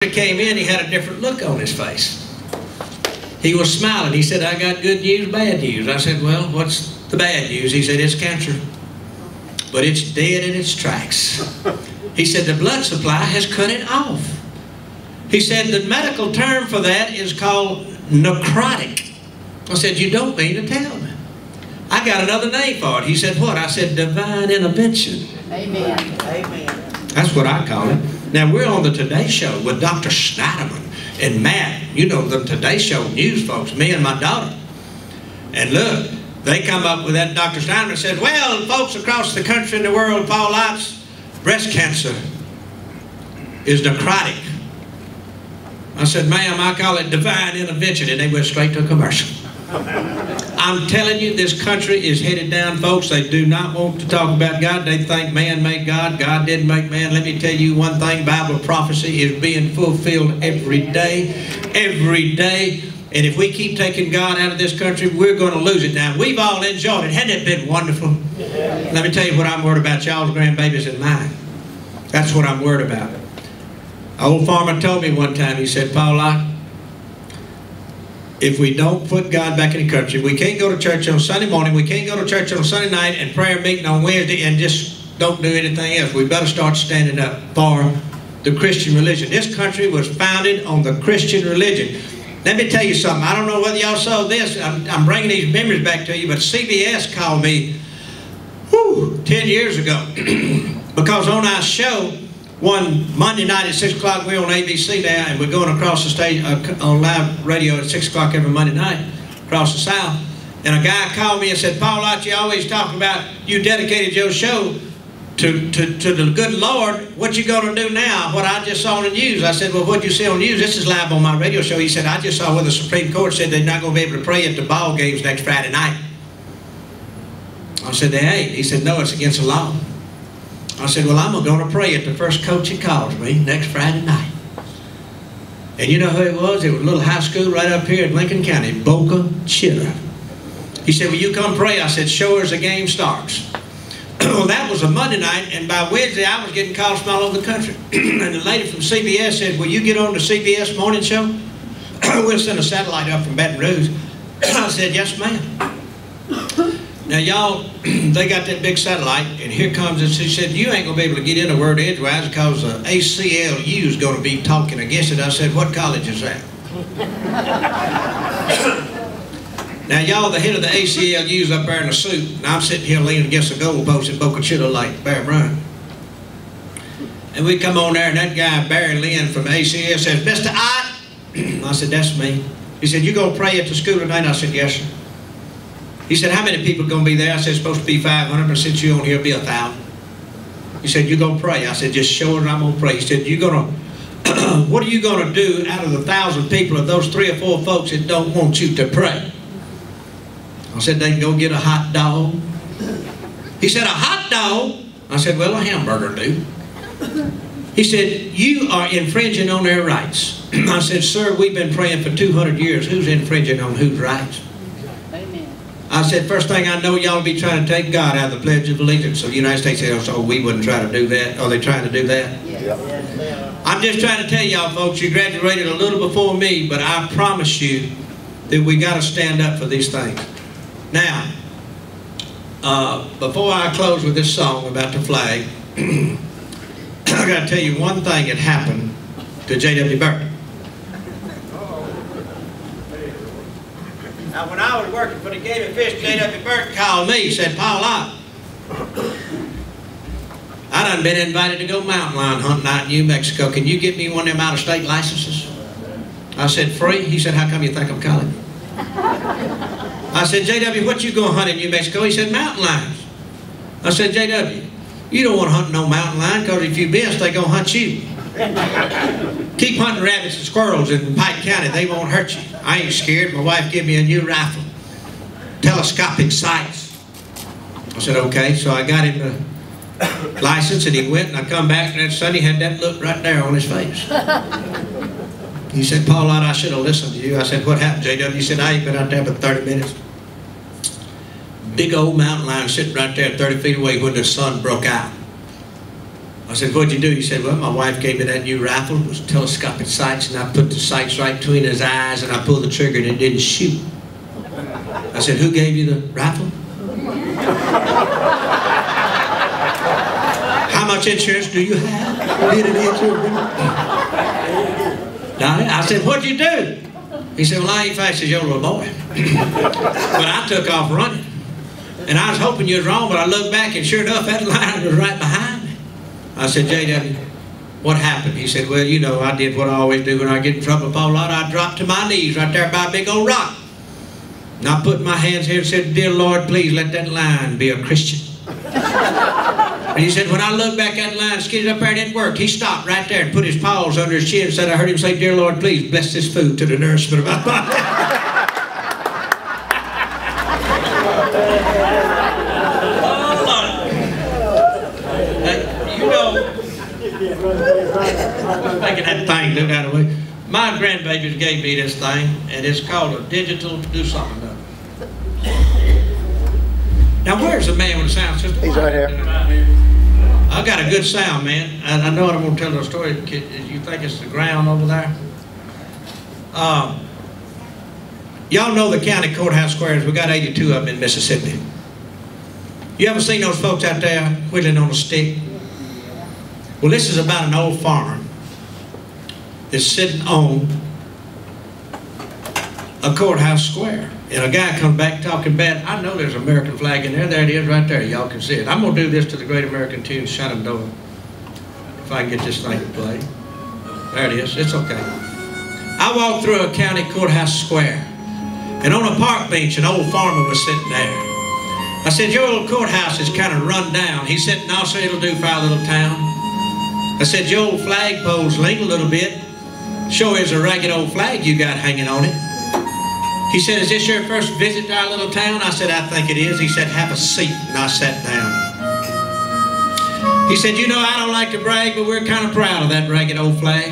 He came in, he had a different look on his face. He was smiling. He said, "I got good news, bad news." I said, "Well, what's the bad news?" He said, "It's cancer, but it's dead in its tracks." He said, "The blood supply has cut it off." He said, "The medical term for that is called necrotic." I said, "You don't mean to tell me." "I got another name for it." He said, "What?" I said, "Divine intervention." Amen. Amen. That's what I call it. Now, we're on the Today Show with Dr. Schneiderman and Matt. You know the Today Show news folks, me and my daughter. And look, they come up with that. Dr. Schneiderman said, "Well, folks across the country and the world, Paul Lott's breast cancer is necrotic." I said, "Ma'am, I call it divine intervention," and they went straight to a commercial. I'm telling you, this country is headed down, folks. They do not want to talk about God. They think man made God. God didn't make man. Let me tell you one thing, Bible prophecy is being fulfilled every day. Every day. And if we keep taking God out of this country, we're going to lose it. Now, we've all enjoyed it. Hasn't it been wonderful? Let me tell you what I'm worried about, y'all's grandbabies and mine. That's what I'm worried about. An old farmer told me one time, he said, "Paul Lott, if we don't put God back in the country, we can't go to church on Sunday morning, we can't go to church on Sunday night and prayer meeting on Wednesday and just don't do anything else. We better start standing up for the Christian religion." This country was founded on the Christian religion. Let me tell you something. I don't know whether y'all saw this. I'm bringing these memories back to you, but CBS called me 10 years ago because on our show, one Monday night at 6 o'clock, we're on ABC now, and we're going across the stage on live radio at 6 o'clock every Monday night across the South. And a guy called me and said, "Paul Lott, you always talk about you dedicated your show to the good Lord. What you going to do now?" "What I just saw on the news." I said, "Well, what did you see on the news?" "This is live on my radio show." He said, "I just saw where the Supreme Court said they're not going to be able to pray at the ball games next Friday night." I said, "They ain't." He said, "No, it's against the law." I said, "Well, I'm going to pray at the first coach that calls me next Friday night." And you know who it was? It was a little high school right up here in Lincoln County, Boca Chica. He said, "Will you come pray?" I said, "Sure as the game starts." Well, that was a Monday night, and by Wednesday I was getting calls from all over the country. And the lady from CBS said, "Will you get on the CBS morning show? We'll send a satellite up from Baton Rouge." I said, "Yes, ma'am." Now, y'all, they got that big satellite, and here comes it. She said, "You ain't going to be able to get in a word edgewise because the ACLU is going to be talking against it." I said, "What college is that?" Now, y'all, the head of the ACLU is up there in a suit, and I'm sitting here leaning against the goalpost in Boca Chica like Bear Bryant. And we come on there, and that guy, Barry Lynn from ACS, says, "Mr. Ott." I said, "That's me." He said, "You going to pray at the school tonight?" I said, "Yes, sir." He said, "How many people going to be there?" I said, "It's supposed to be 500, but since you're on here, it'll be 1,000. He said, "You going to pray?" I said, "Just show it and I'm going to pray." He said, "You going to, what are you going to do out of the 1,000 people of those 3 or 4 folks that don't want you to pray?" I said, "They can go get a hot dog." He said, "A hot dog?" I said, "Well, a hamburger do." He said, "You are infringing on their rights." I said, "Sir, we've been praying for 200 years. Who's infringing on whose rights?" I said, "First thing I know, y'all be trying to take God out of the Pledge of Allegiance." So the United States said, "Oh, we wouldn't try to do that." Are they trying to do that? Yeah. I'm just trying to tell y'all, folks, you graduated a little before me, but I promise you that we got to stand up for these things. Now, before I close with this song about the flag, I got to tell you one thing that happened to J.W. Burke. Now, when I was working for the Game and Fish, J.W. Burke called me. He said, "Paul Lott, I done been invited to go mountain lion hunting out in New Mexico. Can you get me one of them out-of-state licenses?" I said, "Free?" He said, "How come you think I'm calling?" I said, "J.W., what you going to hunt in New Mexico?" He said, "Mountain lions." I said, "J.W., you don't want to hunt no mountain lion because if you miss, they going to hunt you. Keep hunting rabbits and squirrels in Pike County. They won't hurt you. I ain't scared. My wife gave me a new rifle. Telescopic sights." I said, "Okay." So I got him the license, and he went, and I come back, and that Sunday had that look right there on his face. He said, "Paul Lott, I should have listened to you." I said, "What happened, J.W.?" He said, "I ain't been out there for 30 minutes. Big old mountain lion sitting right there 30 feet away when the sun broke out. I said, what'd you do? He said, well, my wife gave me that new rifle. It was telescopic sights, and I put the sights right between his eyes, and I pulled the trigger, and it didn't shoot. I said, who gave you the rifle? How much insurance do you have? Did it I said, what'd you do? He said, well, I ain't fast as your little boy. But I took off running. And I was hoping you was wrong, but I looked back, and sure enough, that lion was right behind me. I said, J.W., what happened? He said, well, you know, I did what I always do when I get in trouble, Paul. I dropped to my knees right there by a big old rock. And I put my hands here and said, dear Lord, please let that lion be a Christian. And he said, when I looked back at the lion, skidded up there and it worked. He stopped right there and put his paws under his chin and said, I heard him say, dear Lord, please bless this food to the nourishment of my body. Making that thing look out of the way. My grandbabies gave me this thing, and it's called a digital do something. Now, where's the man with the sound system? He's right here. I got a good sound, man. I know I'm going to tell the story. You think it's the ground over there? Y'all know the county courthouse squares. We got 82 of them in Mississippi. You ever seen those folks out there whittling on a stick? Well, this is about an old farmer that's sitting on a courthouse square. And a guy comes back talking bad. I know there's an American flag in there. There it is right there. Y'all can see it. I'm going to do this to the Great American Tune, Shenandoah. If I can get this thing to play. There it is. It's okay. I walked through a county courthouse square. And on a park bench, an old farmer was sitting there. I said, your old courthouse is kind of run down. He said, no, sir, it'll do for our little town. I said, your old flagpole's lean a little bit. Sure is a ragged old flag you got hanging on it. He said, is this your first visit to our little town? I said, I think it is. He said, have a seat. And I sat down. He said, you know, I don't like to brag, but we're kind of proud of that ragged old flag.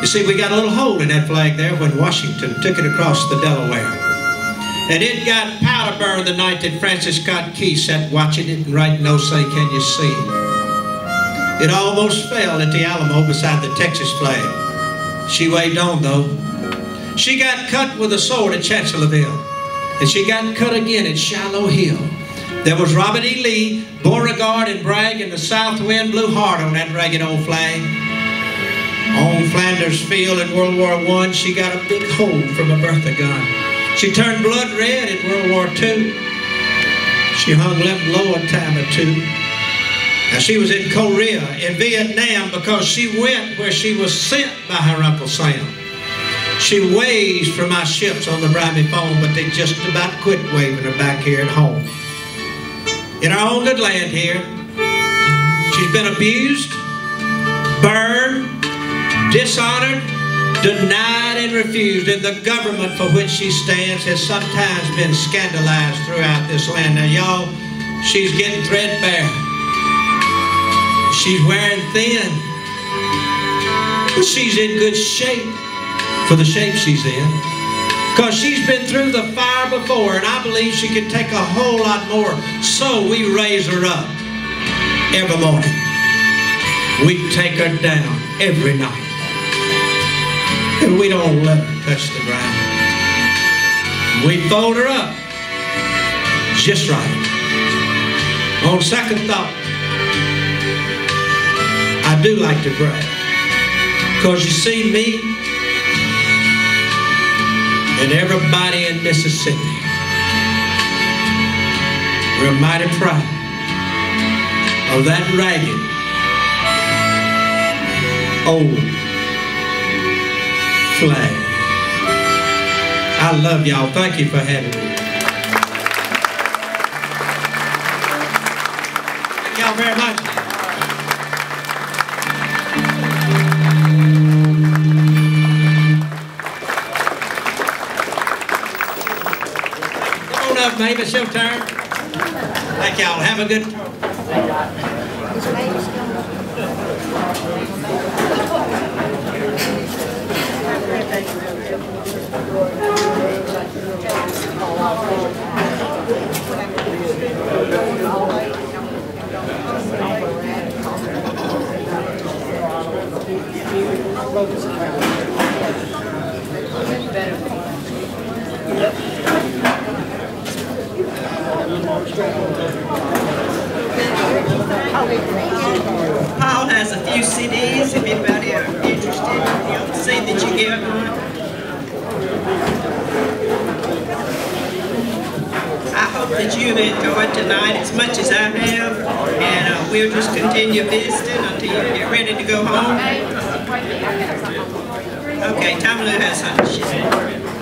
You see, we got a little hole in that flag there when Washington took it across the Delaware. And it got powder burned the night that Francis Scott Key sat watching it and writing, "No say can you see." It almost fell at the Alamo beside the Texas flag. She waved on though. She got cut with a sword at Chancellorsville. And she got cut again at Shiloh Hill. There was Robert E. Lee, Beauregard, and Bragg, and the south wind blew hard on that ragged old flag. On Flanders Field in World War I, she got a big hole from a Bertha gun. She turned blood red in World War II. She hung limp low a time or two. Now she was in Korea, in Vietnam, because she went where she was sent by her Uncle Sam. She waves from my ships on the briny foam, but they just about quit waving her back here at home. In our own good land here, she's been abused, burned, dishonored, denied, and refused, and the government for which she stands has sometimes been scandalized throughout this land. Now y'all, she's getting threadbare. She's wearing thin, but she's in good shape for the shape she's in, because she's been through the fire before, and I believe she can take a whole lot more. So we raise her up every morning. We take her down every night, and we don't let her touch the ground. We fold her up just right. On second thought, I do like to brag, because you see, me and everybody in Mississippi, we're mighty proud of that ragged old flag. I love y'all. Thank you for having me. Thank y'all very much. Maybe it's your turn. Thank y'all. Have a good Paul has a few CDs if anybody are interested. You'll see that you get one. I hope that you've enjoyed tonight as much as I have, and we'll just continue visiting until you get ready to go home. Okay, Tom Lou has something to share.